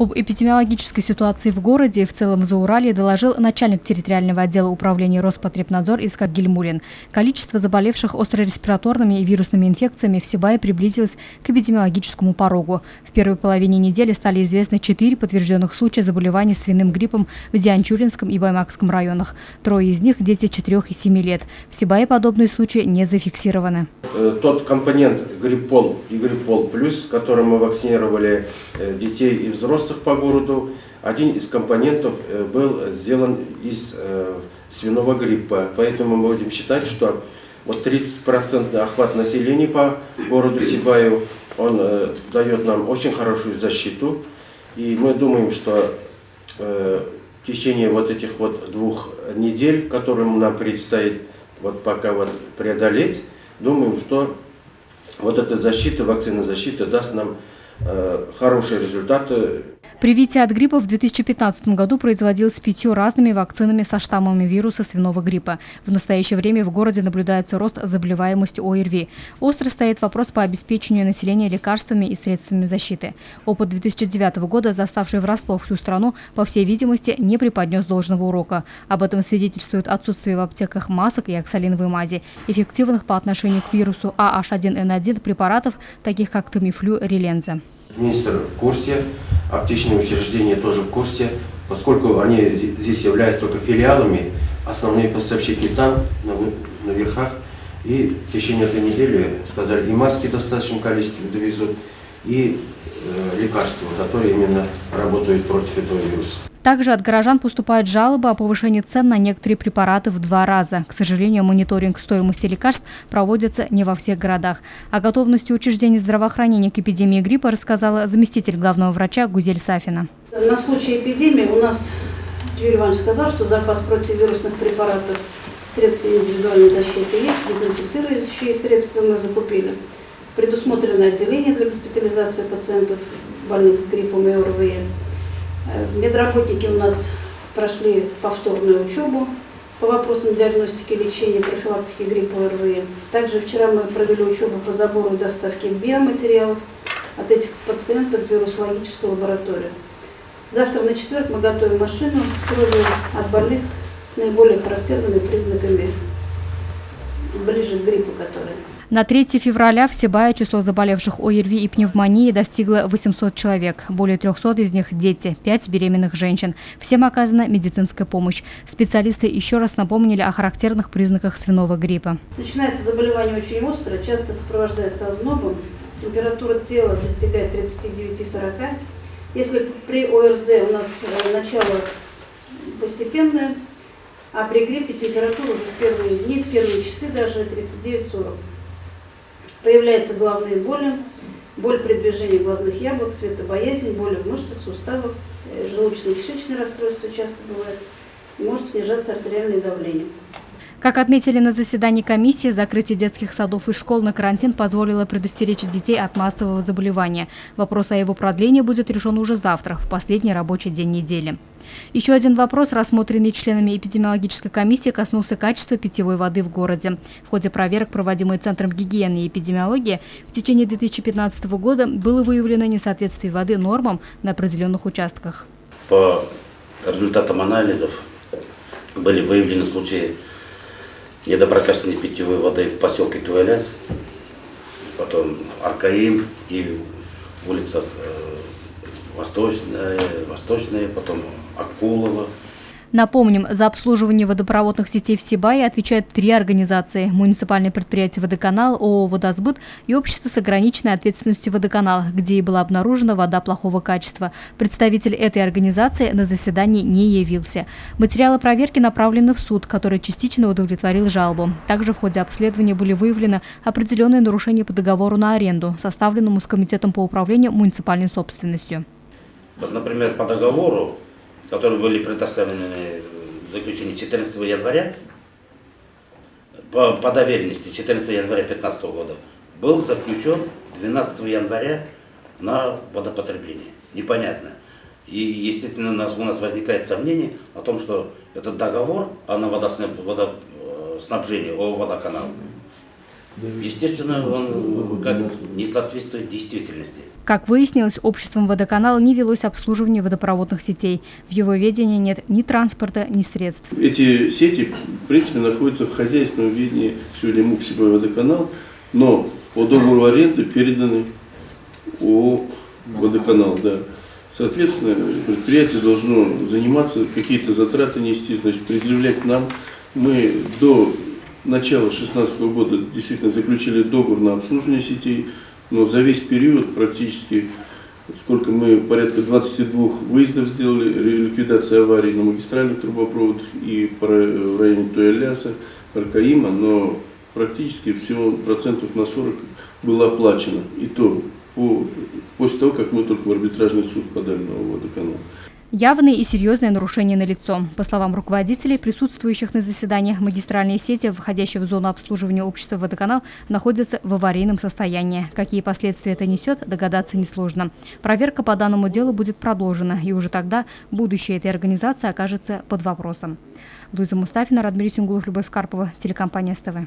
Об эпидемиологической ситуации в городе и в целом в Зауралье доложил начальник территориального отдела управления Роспотребнадзор Искак Гильмулин. Количество заболевших острореспираторными и вирусными инфекциями в Сибае приблизилось к эпидемиологическому порогу. В первой половине недели стали известны 4 подтвержденных случая заболеваний свиным гриппом в Дианчуринском и Баймакском районах. 3 из них – дети 4 и 7 лет. В Сибае подобные случаи не зафиксированы. Тот компонент гриппол и гриппол плюс, которым мы вакцинировали детей и взрослых по городу, один из компонентов был сделан из свиного гриппа. Поэтому мы будем считать, что вот 30% охват населения по городу Сибаю, он дает нам очень хорошую защиту. И мы думаем, что в течение вот этих вот 2 недель, которые нам предстоит вот пока вот преодолеть, думаем, что вот эта защита, вакцина защиты даст нам хорошие результаты. Привитие от гриппа в 2015 году производилось 5 разными вакцинами со штаммами вируса свиного гриппа. В настоящее время в городе наблюдается рост заболеваемости ОРВИ. Остро стоит вопрос по обеспечению населения лекарствами и средствами защиты. Опыт 2009 года, заставший врасплох всю страну, по всей видимости, не преподнес должного урока. Об этом свидетельствует отсутствие в аптеках масок и оксалиновой мази, эффективных по отношению к вирусу AH1N1 препаратов, таких как Тамифлю, Реленза. Министр в курсе, аптечные учреждения тоже в курсе, поскольку они здесь являются только филиалами, основные поставщики там, на верхах. И в течение этой недели, сказали, и маски в достаточном количестве довезут, и лекарства, которые именно работают против этого вируса. Также от горожан поступают жалобы о повышении цен на некоторые препараты в 2 раза. К сожалению, мониторинг стоимости лекарств проводится не во всех городах. О готовности учреждений здравоохранения к эпидемии гриппа рассказала заместитель главного врача Гузель Сафина. На случай эпидемии у нас Юрий Иванович сказал, что запас противовирусных препаратов, средств индивидуальной защиты есть, дезинфицирующие средства мы закупили. Предусмотрено отделение для госпитализации пациентов, больных с гриппом и ОРВИ. Медработники у нас прошли повторную учебу по вопросам диагностики, лечения, профилактики гриппа и ОРВИ. Также вчера мы провели учебу по забору и доставке биоматериалов от этих пациентов в вирусологическую лабораторию. Завтра на четверг мы готовим машину с кровью от больных с наиболее характерными признаками ближе к гриппу, которые. На 3 февраля в Сибае число заболевших ОРВИ и пневмонией достигло 800 человек. Более 300 из них – дети, 5 беременных женщин. Всем оказана медицинская помощь. Специалисты еще раз напомнили о характерных признаках свиного гриппа. Начинается заболевание очень остро, часто сопровождается ознобом. Температура тела достигает 39-40. Если при ОРЗ у нас начало постепенное, а при гриппе температура уже в первые дни, в первые часы даже 39-40. Появляются головные боли, боль при движении глазных яблок, светобоязнь, боли в мышцах, суставах, желудочно-кишечные расстройства часто бывают, и может снижаться артериальное давление. Как отметили на заседании комиссии, закрытие детских садов и школ на карантин позволило предостеречь детей от массового заболевания. Вопрос о его продлении будет решен уже завтра, в последний рабочий день недели. Еще один вопрос, рассмотренный членами эпидемиологической комиссии, коснулся качества питьевой воды в городе. В ходе проверок, проводимых Центром гигиены и эпидемиологии, в течение 2015 года было выявлено несоответствие воды нормам на определенных участках. По результатам анализов были выявлены случаи недопрокачанной питьевой воды в поселке Туэляс, потом Аркаим и в улицах Восточная, потом Акулова. Напомним, за обслуживание водопроводных сетей в Сибае отвечают 3 организации – муниципальное предприятие «Водоканал», ООО «Водосбыт» и общество с ограниченной ответственностью «Водоканал», где и была обнаружена вода плохого качества. Представитель этой организации на заседании не явился. Материалы проверки направлены в суд, который частично удовлетворил жалобу. Также в ходе обследования были выявлены определенные нарушения по договору на аренду, составленному с Комитетом по управлению муниципальной собственностью. Вот, например, по договору, которые были предоставлены в заключении 14 января, по доверенности 14 января 2015 года, был заключен 12 января на водопотребление. Непонятно. И, естественно, у нас возникает сомнение о том, что этот договор на водоснабжение ООО «Водоканал» Естественно, он как не соответствует действительности. Как выяснилось, обществом водоканала не велось обслуживание водопроводных сетей. В его ведении нет ни транспорта, ни средств. Эти сети, в принципе, находятся в хозяйственном ведении сегодня МУП «Седьмой водоканал», но по договору аренды переданы ООО «Водоканал». Да. Соответственно, предприятие должно заниматься, какие-то затраты нести, значит, предъявлять нам. Мы до начала 2016 года действительно заключили договор на обслуживание сетей, но за весь период практически, сколько мы, порядка 22 выездов сделали, ликвидация аварий на магистральных трубопроводах и в районе Туяляса, Аркаима, но практически всего процентов на 40 было оплачено. И то после того, как мы только в арбитражный суд подали на водоканал. Явные и серьезные нарушения налицо. По словам руководителей, присутствующих на заседаниях, магистральные сети, входящие в зону обслуживания общества «Водоканал», находятся в аварийном состоянии. Какие последствия это несет, догадаться несложно. Проверка по данному делу будет продолжена, и уже тогда будущее этой организации окажется под вопросом. Луиза Мустафина, Радмир Сингулов, Любовь Карпова, телекомпания СТВ.